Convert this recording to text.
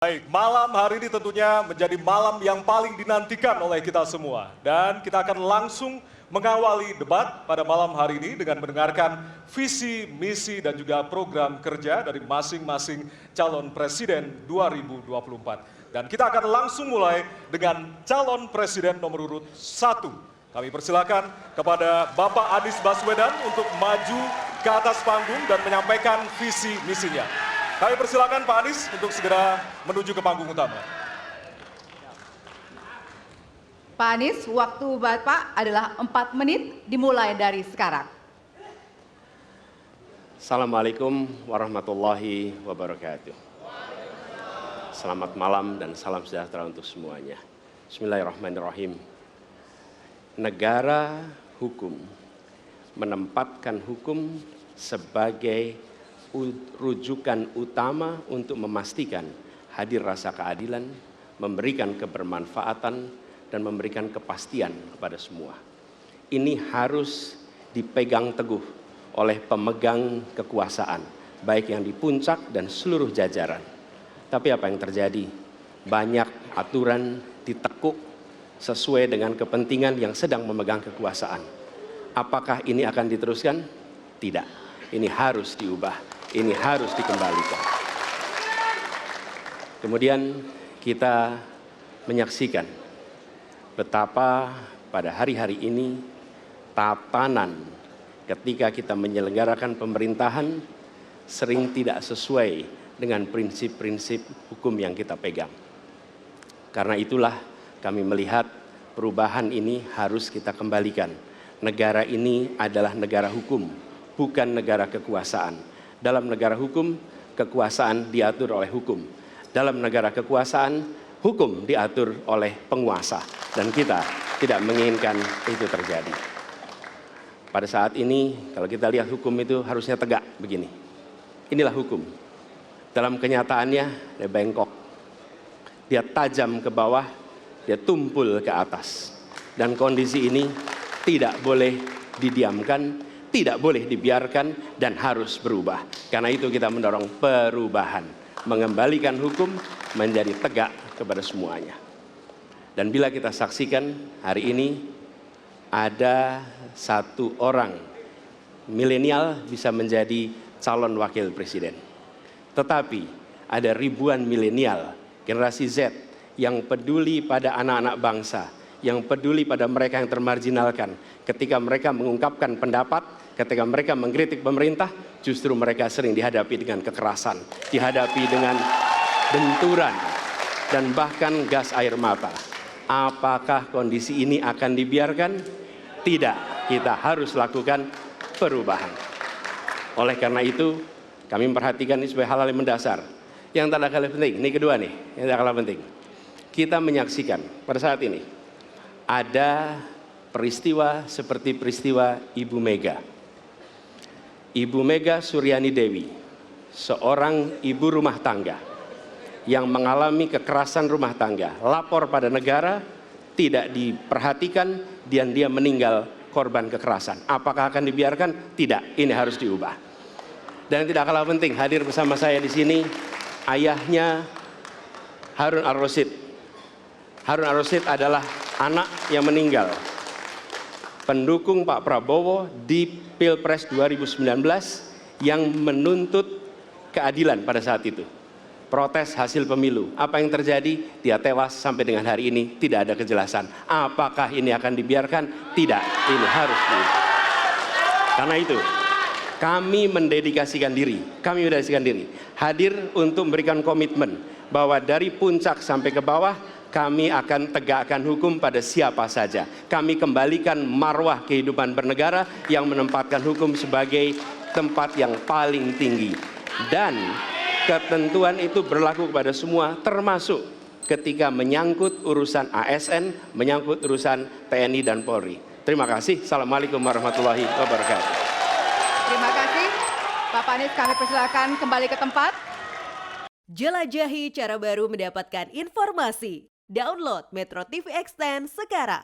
Baik, malam hari ini tentunya menjadi malam yang paling dinantikan oleh kita semua. Dan kita akan langsung mengawali debat pada malam hari ini dengan mendengarkan visi, misi, dan juga program kerja dari masing-masing calon presiden 2024. Dan kita akan langsung mulai dengan calon presiden nomor urut 1. Kami persilakan kepada Bapak Anies Baswedan untuk maju ke atas panggung dan menyampaikan visi misinya. Kami persilakan Pak Anies untuk segera menuju ke panggung utama. Pak Anies, waktu Bapak adalah 4 menit dimulai dari sekarang. Assalamualaikum warahmatullahi wabarakatuh. Selamat malam dan salam sejahtera untuk semuanya. Bismillahirrahmanirrahim. Negara hukum menempatkan hukum sebagai rujukan utama untuk memastikan hadir rasa keadilan, memberikan kebermanfaatan, dan memberikan kepastian kepada semua. Ini harus dipegang teguh oleh pemegang kekuasaan, baik yang di puncak dan seluruh jajaran. Tapi apa yang terjadi? Banyak aturan ditekuk sesuai dengan kepentingan yang sedang memegang kekuasaan. Apakah ini akan diteruskan? Tidak. Ini harus diubah. Ini harus dikembalikan. Kemudian kita menyaksikan betapa pada hari-hari ini tatanan ketika kita menyelenggarakan pemerintahan sering tidak sesuai dengan prinsip-prinsip hukum yang kita pegang. Karena itulah kami melihat perubahan ini harus kita kembalikan. Negara ini adalah negara hukum, bukan negara kekuasaan. Dalam negara hukum, kekuasaan diatur oleh hukum. Dalam negara kekuasaan, hukum diatur oleh penguasa. Dan kita tidak menginginkan itu terjadi. Pada saat ini, kalau kita lihat hukum itu harusnya tegak begini. Inilah hukum. Dalam kenyataannya, dia bengkok. Dia tajam ke bawah, dia tumpul ke atas. Dan kondisi ini tidak boleh didiamkan, tidak boleh dibiarkan, dan harus berubah. Karena itu kita mendorong perubahan, mengembalikan hukum menjadi tegak kepada semuanya. Dan bila kita saksikan hari ini ada satu orang milenial bisa menjadi calon wakil presiden. Tetapi ada ribuan milenial, generasi Z yang peduli pada anak-anak bangsa, yang peduli pada mereka yang termarginalkan. Ketika mereka mengungkapkan pendapat, ketika mereka mengkritik pemerintah, justru mereka sering dihadapi dengan kekerasan, dihadapi dengan benturan, dan bahkan gas air mata. Apakah kondisi ini akan dibiarkan? Tidak, kita harus lakukan perubahan. Oleh karena itu, kami memperhatikan ini sebagai hal-hal yang mendasar. Yang tak kalah penting, ini kedua nih, yang tak kalah penting. Kita menyaksikan pada saat ini, ada peristiwa seperti peristiwa Ibu Mega. Ibu Mega Suryani Dewi, seorang ibu rumah tangga yang mengalami kekerasan rumah tangga, lapor pada negara, tidak diperhatikan, dan dia meninggal korban kekerasan. Apakah akan dibiarkan? Tidak, ini harus diubah. Dan tidak kalah penting, hadir bersama saya di sini, ayahnya Harun Ar-Rasyid. Harun Ar-Rasyid adalah anak yang meninggal, pendukung Pak Prabowo di Pilpres 2019 yang menuntut keadilan pada saat itu. Protes hasil pemilu. Apa yang terjadi? Dia tewas sampai dengan hari ini tidak ada kejelasan. Apakah ini akan dibiarkan? Tidak, ini harus diubah. Karena itu, kami mendedikasikan diri, hadir untuk memberikan komitmen bahwa dari puncak sampai ke bawah, kami akan tegakkan hukum pada siapa saja. Kami kembalikan marwah kehidupan bernegara yang menempatkan hukum sebagai tempat yang paling tinggi. Dan ketentuan itu berlaku kepada semua, termasuk ketika menyangkut urusan ASN, menyangkut urusan TNI dan Polri. Terima kasih. Assalamualaikum warahmatullahi wabarakatuh. Terima kasih. Bapak Anies, kami persilakan kembali ke tempat. Jelajahi cara baru mendapatkan informasi. Download Metro TV Extend sekarang.